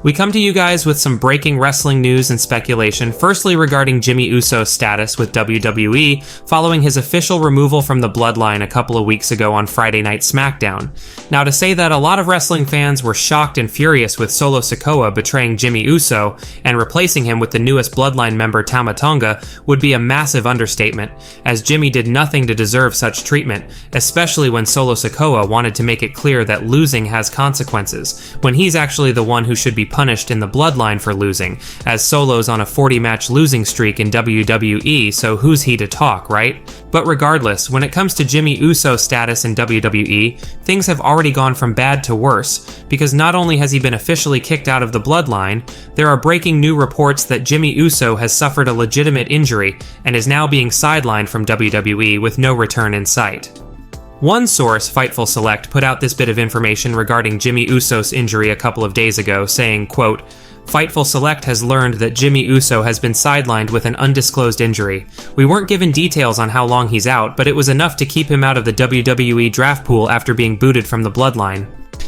We come to you guys with some breaking wrestling news and speculation, firstly regarding Jimmy Uso's status with WWE following his official removal from the Bloodline a couple of weeks ago on Friday Night SmackDown. Now, to say that a lot of wrestling fans were shocked and furious with Solo Sikoa betraying Jimmy Uso and replacing him with the newest Bloodline member Tama Tonga would be a massive understatement, as Jimmy did nothing to deserve such treatment, especially when Solo Sikoa wanted to make it clear that losing has consequences, when he's actually the one who should be punished in the Bloodline for losing, as Solo's on a 40-match losing streak in WWE, so who's he to talk, right? But regardless, when it comes to Jimmy Uso's status in WWE, things have already gone from bad to worse, because not only has he been officially kicked out of the Bloodline, there are breaking new reports that Jimmy Uso has suffered a legitimate injury and is now being sidelined from WWE with no return in sight. One source, Fightful Select, put out this bit of information regarding Jimmy Uso's injury a couple of days ago, saying, quote, Fightful Select has learned that Jimmy Uso has been sidelined with an undisclosed injury. We weren't given details on how long he's out, but it was enough to keep him out of the WWE draft pool after being booted from the Bloodline.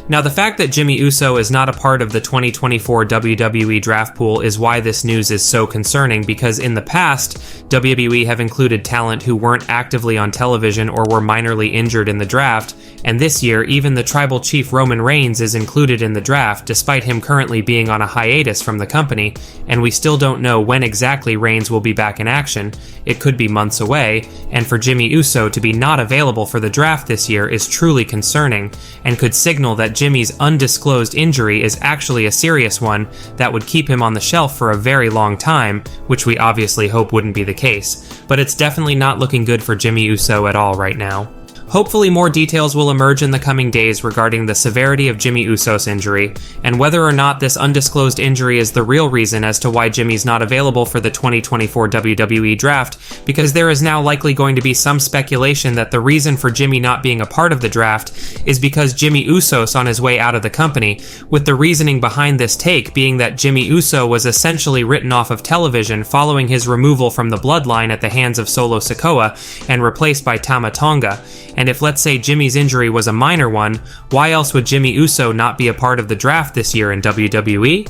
Now, the fact that Jimmy Uso is not a part of the 2024 WWE draft pool is why this news is so concerning, because in the past, WWE have included talent who weren't actively on television or were minorly injured in the draft, and this year, even the Tribal Chief Roman Reigns is included in the draft, despite him currently being on a hiatus from the company, and we still don't know when exactly Reigns will be back in action. It could be months away, and for Jimmy Uso to be not available for the draft this year is truly concerning, and could signal that Jimmy's undisclosed injury is actually a serious one that would keep him on the shelf for a very long time, which we obviously hope wouldn't be the case, but it's definitely not looking good for Jimmy Uso at all right now. Hopefully more details will emerge in the coming days regarding the severity of Jimmy Uso's injury, and whether or not this undisclosed injury is the real reason as to why Jimmy's not available for the 2024 WWE draft, because there is now likely going to be some speculation that the reason for Jimmy not being a part of the draft is because Jimmy Uso's on his way out of the company, with the reasoning behind this take being that Jimmy Uso was essentially written off of television following his removal from the Bloodline at the hands of Solo Sikoa and replaced by Tama Tonga. And if, let's say, Jimmy's injury was a minor one, why else would Jimmy Uso not be a part of the draft this year in WWE?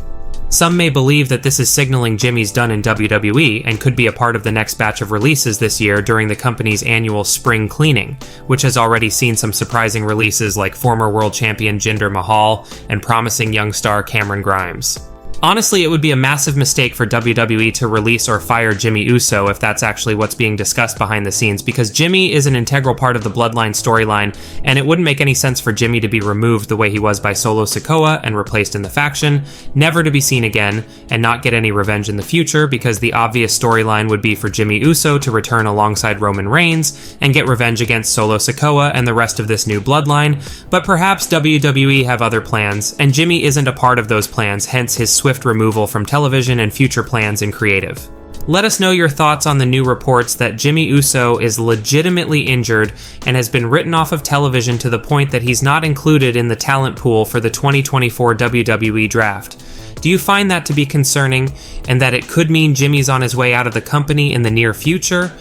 Some may believe that this is signaling Jimmy's done in WWE and could be a part of the next batch of releases this year during the company's annual spring cleaning, which has already seen some surprising releases like former world champion Jinder Mahal and promising young star Cameron Grimes. Honestly, it would be a massive mistake for WWE to release or fire Jimmy Uso if that's actually what's being discussed behind the scenes, because Jimmy is an integral part of the Bloodline storyline, and it wouldn't make any sense for Jimmy to be removed the way he was by Solo Sikoa and replaced in the faction, never to be seen again, and not get any revenge in the future, because the obvious storyline would be for Jimmy Uso to return alongside Roman Reigns and get revenge against Solo Sikoa and the rest of this new Bloodline, but perhaps WWE have other plans, and Jimmy isn't a part of those plans, hence his swift removal from television and future plans in creative. Let us know your thoughts on the new reports that Jimmy Uso is legitimately injured and has been written off of television to the point that he's not included in the talent pool for the 2024 WWE draft. Do you find that to be concerning, and that it could mean Jimmy's on his way out of the company in the near future?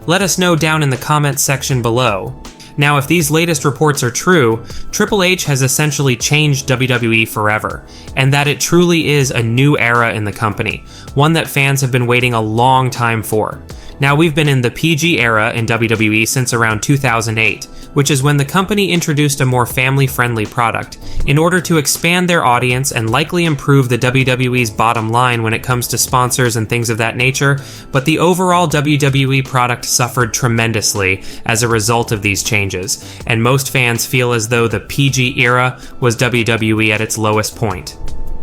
Let us know down in the comments section below. Now, if these latest reports are true, Triple H has essentially changed WWE forever, and that it truly is a new era in the company, one that fans have been waiting a long time for. Now, we've been in the PG era in WWE since around 2008, which is when the company introduced a more family-friendly product, in order to expand their audience and likely improve the WWE's bottom line when it comes to sponsors and things of that nature, but the overall WWE product suffered tremendously as a result of these changes, and most fans feel as though the PG era was WWE at its lowest point.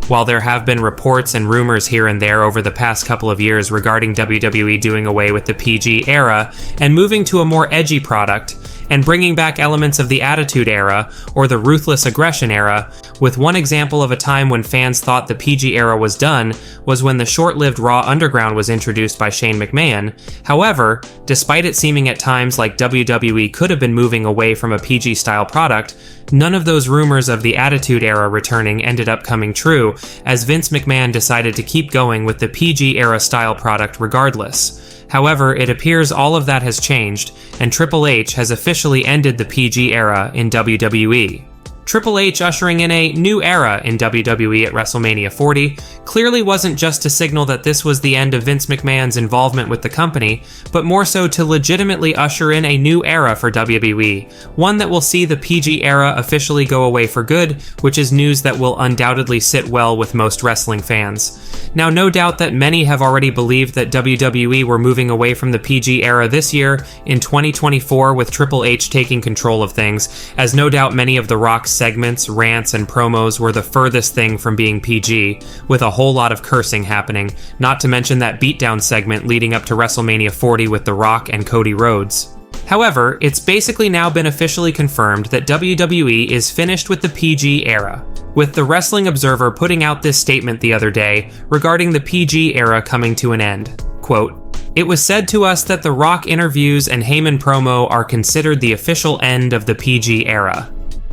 While there have been reports and rumors here and there over the past couple of years regarding WWE doing away with the PG era and moving to a more edgy product, and bringing back elements of the Attitude Era or the Ruthless Aggression Era, with one example of a time when fans thought the PG era was done was when the short-lived Raw Underground was introduced by Shane McMahon. However, despite it seeming at times like WWE could have been moving away from a PG-style product, none of those rumors of the Attitude Era returning ended up coming true, as Vince McMahon decided to keep going with the PG era style product regardless. However, it appears all of that has changed, and Triple H has officially ended the PG era in WWE. Triple H ushering in a new era in WWE at WrestleMania 40 clearly wasn't just to signal that this was the end of Vince McMahon's involvement with the company, but more so to legitimately usher in a new era for WWE, one that will see the PG era officially go away for good, which is news that will undoubtedly sit well with most wrestling fans. Now, no doubt that many have already believed that WWE were moving away from the PG era this year in 2024 with Triple H taking control of things, as no doubt many of The Rock's segments, rants, and promos were the furthest thing from being PG, with a whole lot of cursing happening, not to mention that beatdown segment leading up to WrestleMania 40 with The Rock and Cody Rhodes. However, it's basically now been officially confirmed that WWE is finished with the PG era, with the Wrestling Observer putting out this statement the other day regarding the PG era coming to an end. Quote, "It was said to us that The Rock interviews and Heyman promo are considered the official end of the PG era.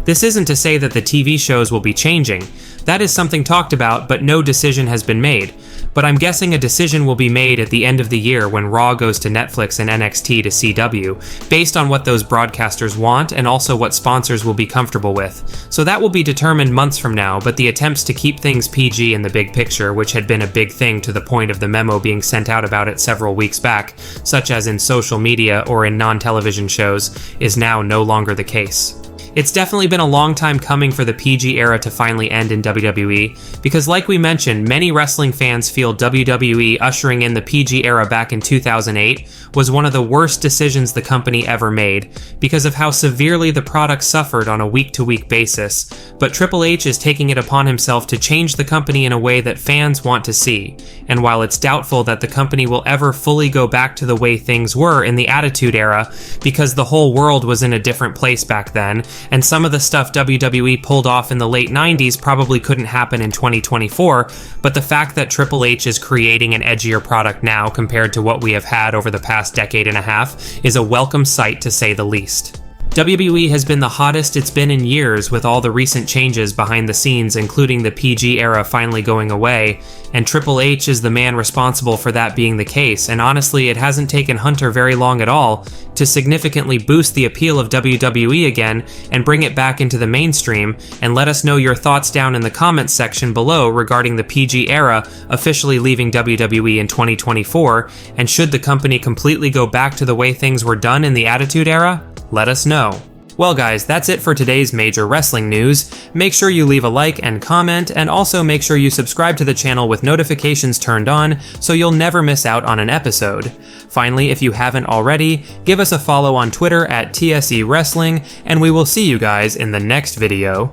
This isn't to say that the TV shows will be changing. That is something talked about, but no decision has been made. But I'm guessing a decision will be made at the end of the year when Raw goes to Netflix and NXT to CW, based on what those broadcasters want and also what sponsors will be comfortable with. So that will be determined months from now, but the attempts to keep things PG in the big picture, which had been a big thing to the point of the memo being sent out about it several weeks back, such as in social media or in non-television shows, is now no longer the case. It's definitely been a long time coming for the PG era to finally end in WWE, because like we mentioned, many wrestling fans feel WWE ushering in the PG era back in 2008 was one of the worst decisions the company ever made, because of how severely the product suffered on a week-to-week basis, but Triple H is taking it upon himself to change the company in a way that fans want to see, and while it's doubtful that the company will ever fully go back to the way things were in the Attitude Era, because the whole world was in a different place back then, and some of the stuff WWE pulled off in the late 90s probably couldn't happen in 2024, but the fact that Triple H is creating an edgier product now compared to what we have had over the past decade and a half is a welcome sight to say the least. WWE has been the hottest it's been in years with all the recent changes behind the scenes, including the PG era finally going away, and Triple H is the man responsible for that being the case, and honestly it hasn't taken Hunter very long at all to significantly boost the appeal of WWE again and bring it back into the mainstream, and let us know your thoughts down in the comments section below regarding the PG era officially leaving WWE in 2024, and should the company completely go back to the way things were done in the Attitude Era? Let us know. Well guys, that's it for today's major wrestling news. Make sure you leave a like and comment, and also make sure you subscribe to the channel with notifications turned on so you'll never miss out on an episode. Finally, if you haven't already, give us a follow on Twitter at TSE Wrestling, and we will see you guys in the next video.